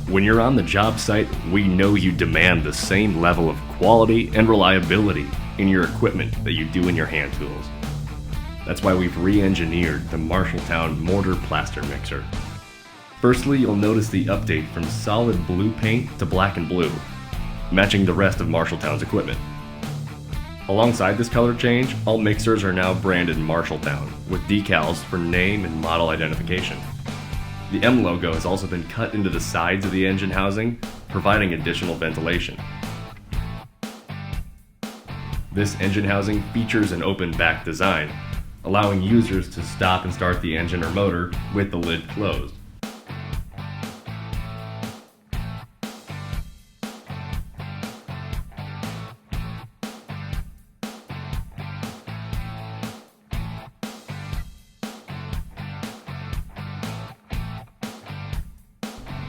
When you're on the job site, we know you demand the same level of quality and reliability in your equipment that you do in your hand tools. That's why we've re-engineered the MARSHALLTOWN Mortar Plaster Mixer. Firstly, you'll notice the update from solid blue paint to black and blue, matching the rest of MARSHALLTOWN's equipment. Alongside this color change, all mixers are now branded MARSHALLTOWN with decals for name and model identification. The M logo has also been cut into the sides of the engine housing, providing additional ventilation. This engine housing features an open back design, allowing users to stop and start the engine or motor with the lid closed.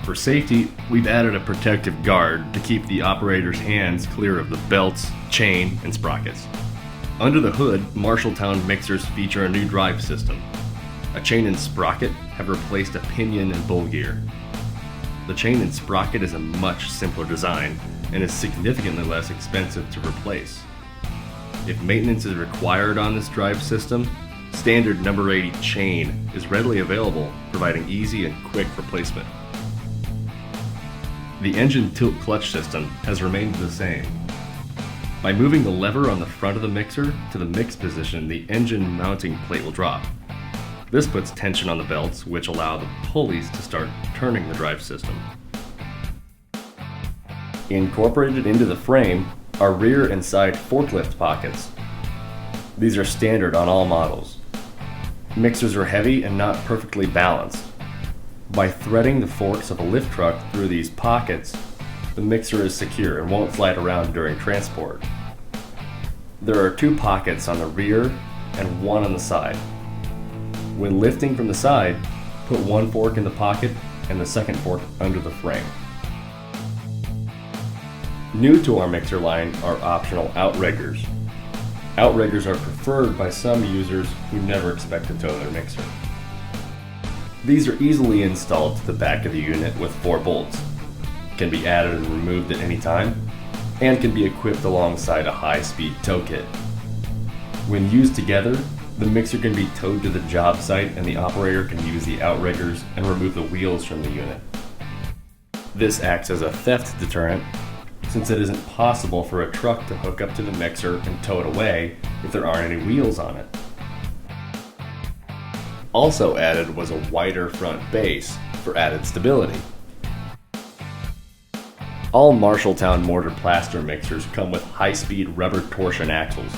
For safety, we've added a protective guard to keep the operator's hands clear of the belts, chain, and sprockets. Under the hood, MARSHALLTOWN mixers feature a new drive system. A chain and sprocket have replaced a pinion and bull gear. The chain and sprocket is a much simpler design and is significantly less expensive to replace. If maintenance is required on this drive system, standard number 80 chain is readily available, providing easy and quick replacement. The engine tilt clutch system has remained the same. By moving the lever on the front of the mixer to the mix position, the engine mounting plate will drop. This puts tension on the belts, which allow the pulleys to start turning the drive system. Incorporated into the frame are rear and side forklift pockets. These are standard on all models. Mixers are heavy and not perfectly balanced. By threading the forks of a lift truck through these pockets, the mixer is secure and won't slide around during transport. There are 2 pockets on the rear and 1 on the side. When lifting from the side, put 1 fork in the pocket and the second fork under the frame. New to our mixer line are optional Outriggers. Outriggers are preferred by some users who never expect to tow their mixer. These are easily installed to the back of the unit with 4 bolts, can be added and removed at any time, and can be equipped alongside a high-speed tow kit. When used together, the mixer can be towed to the job site and the operator can use the Outriggers and remove the wheels from the unit. This acts as a theft deterrent, since it isn't possible for a truck to hook up to the mixer and tow it away if there aren't any wheels on it. Also added was a wider front base for added stability. All MARSHALLTOWN mortar plaster mixers come with high-speed rubber torsion axles.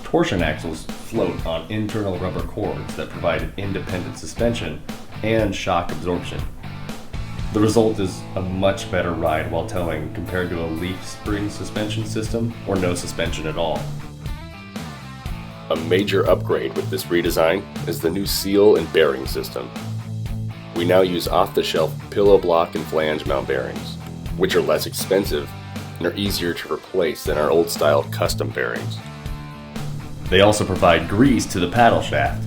Torsion axles float on internal rubber cords that provide independent suspension and shock absorption. The result is a much better ride while towing compared to a leaf spring suspension system or no suspension at all. A major upgrade with this redesign is the new seal and bearing system. We now use off-the-shelf pillow block and flange mount bearings, which are less expensive and are easier to replace than our old-style custom bearings. They also provide grease to the paddle shaft.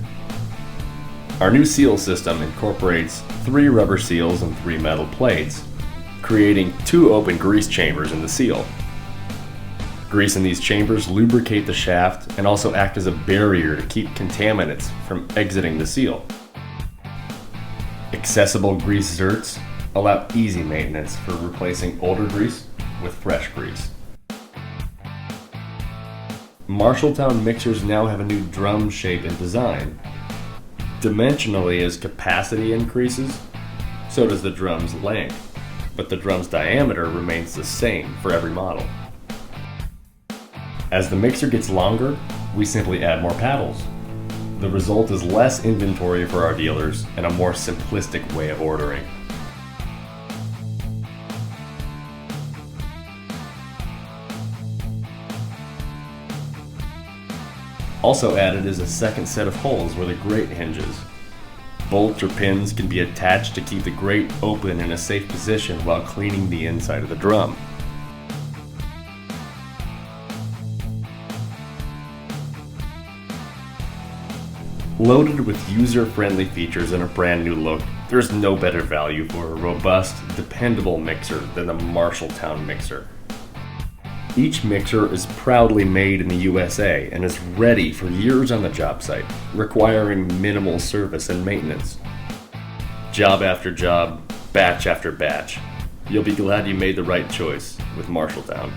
Our new seal system incorporates 3 rubber seals and 3 metal plates, creating 2 open grease chambers in the seal. Grease in these chambers lubricate the shaft and also act as a barrier to keep contaminants from exiting the seal. Accessible grease zerts allow easy maintenance for replacing older grease with fresh grease. MARSHALLTOWN mixers now have a new drum shape and design. Dimensionally, as capacity increases, so does the drum's length, but the drum's diameter remains the same for every model. As the mixer gets longer, we simply add more paddles. The result is less inventory for our dealers and a more simplistic way of ordering. Also added is a second set of holes where the grate hinges. Bolts or pins can be attached to keep the grate open in a safe position while cleaning the inside of the drum. Loaded with user-friendly features and a brand new look, there's no better value for a robust, dependable mixer than the MARSHALLTOWN Mixer. Each mixer is proudly made in the USA and is ready for years on the job site, requiring minimal service and maintenance. Job after job, batch after batch. You'll be glad you made the right choice with MARSHALLTOWN.